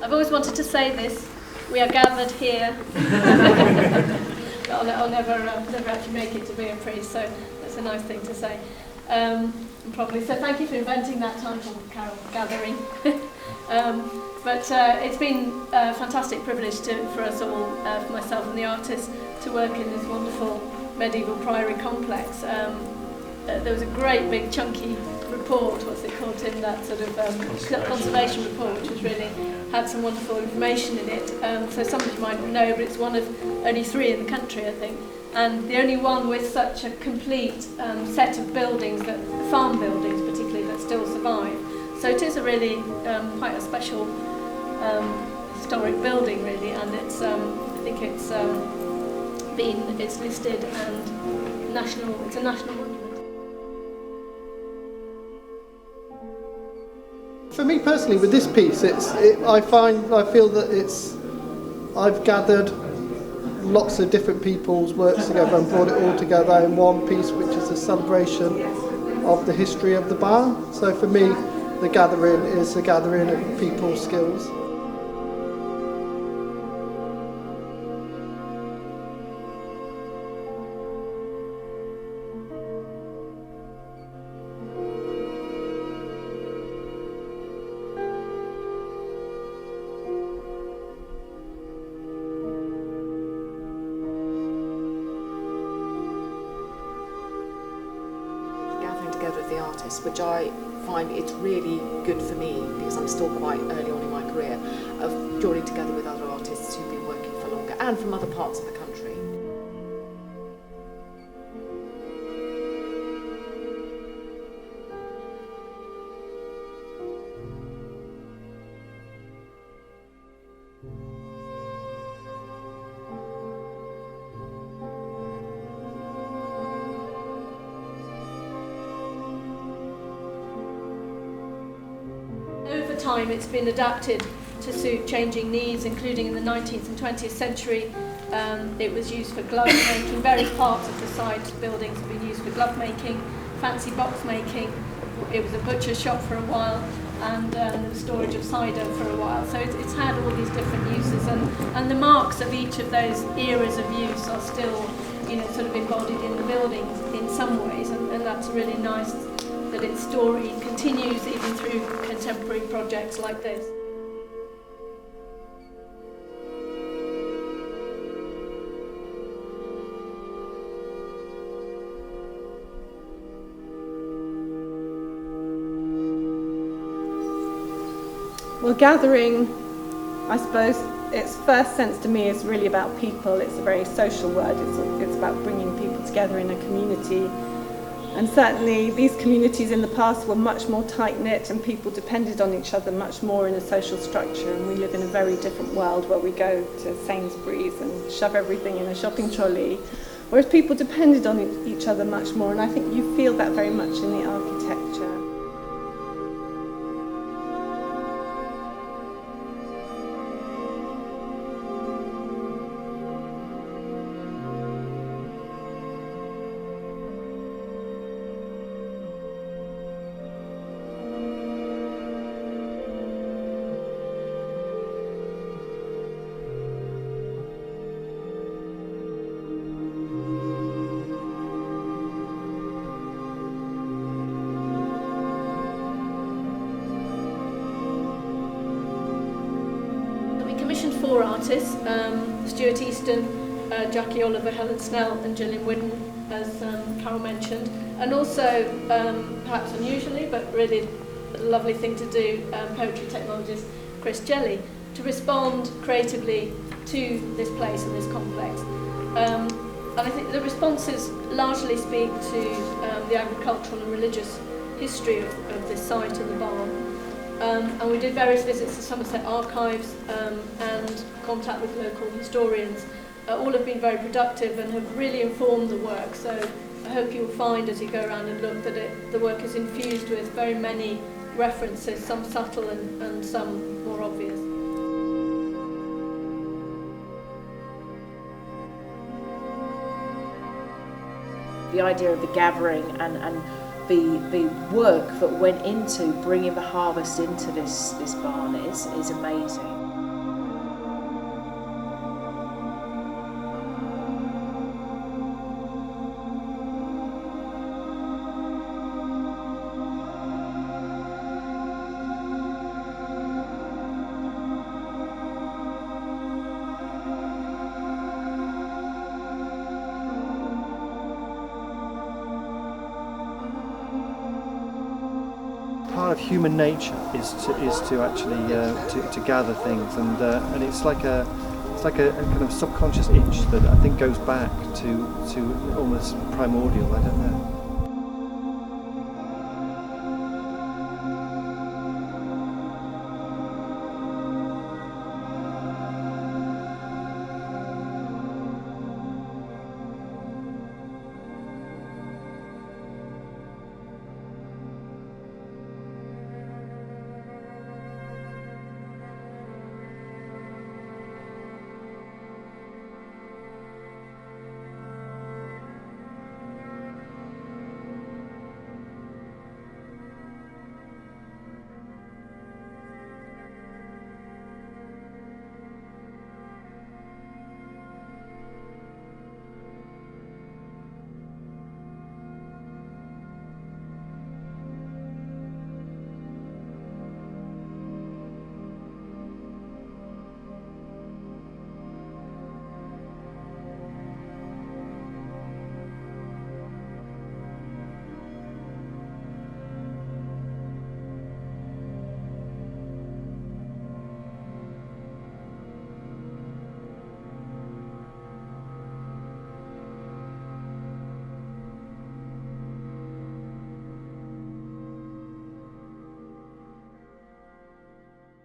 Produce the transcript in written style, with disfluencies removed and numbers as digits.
I've always wanted to say this. We are gathered here. I'll never actually make it to be a priest, so that's a nice thing to say. Probably. So thank you for inventing that title, Carol, gathering. But it's been a fantastic privilege for us all, for myself and the artists, to work in this wonderful medieval priory complex. There was a great big chunky report, what's it called, in that sort of conservation report, which was really had some wonderful information in it. So some of you might know, but it's one of only 3 in the country, I think, and the only one with such a complete set of buildings, that farm buildings particularly, that still survive. So it is a really quite a special historic building, really, and it's I think it's listed and it's a national monument. For me personally, with this piece, I feel that I've gathered lots of different people's works together and brought it all together in one piece, which is a celebration of the history of the barn. So for me, the gathering is a gathering of people's skills. Of the artists, which I find it's really good for me, because I'm still quite early on in my career, of joining together with other artists who've been working for longer and from other parts of the country. Over time it's been adapted to suit changing needs, including in the 19th and 20th century. It was used for glove making. Various parts of the side buildings have been used for glove making, fancy box making. It was a butcher's shop for a while, and the storage of cider for a while. So it's had all these different uses, and the marks of each of those eras of use are still, sort of embodied in the building in some ways, and that's really nice that its story continues even through contemporary projects like this. Well, gathering, I suppose, its first sense to me is really about people. It's a very social word. It's about bringing people together in a community. And certainly these communities in the past were much more tight-knit, and people depended on each other much more in a social structure, and we live in a very different world where we go to Sainsbury's and shove everything in a shopping trolley, whereas people depended on each other much more, and I think you feel that very much in the architecture. Four artists, Stewart Easton, Jacky Oliver, Helen Snell and Gillian, Widden, as Carol mentioned, and also, perhaps unusually, but really a lovely thing to do, poetry technologist Jelley, to respond creatively to this place and this complex. And I think the responses largely speak to the agricultural and religious history of this site and the barn. And we did various visits to Somerset archives and contact with local historians. All have been very productive and have really informed the work. So I hope you'll find as you go around and look that the work is infused with very many references, some subtle and some more obvious. The idea of the gathering and the work that went into bringing the harvest into this barn is amazing. of human nature is to actually to gather things, and it's like a kind of subconscious itch that I think goes back to almost primordial. I don't know.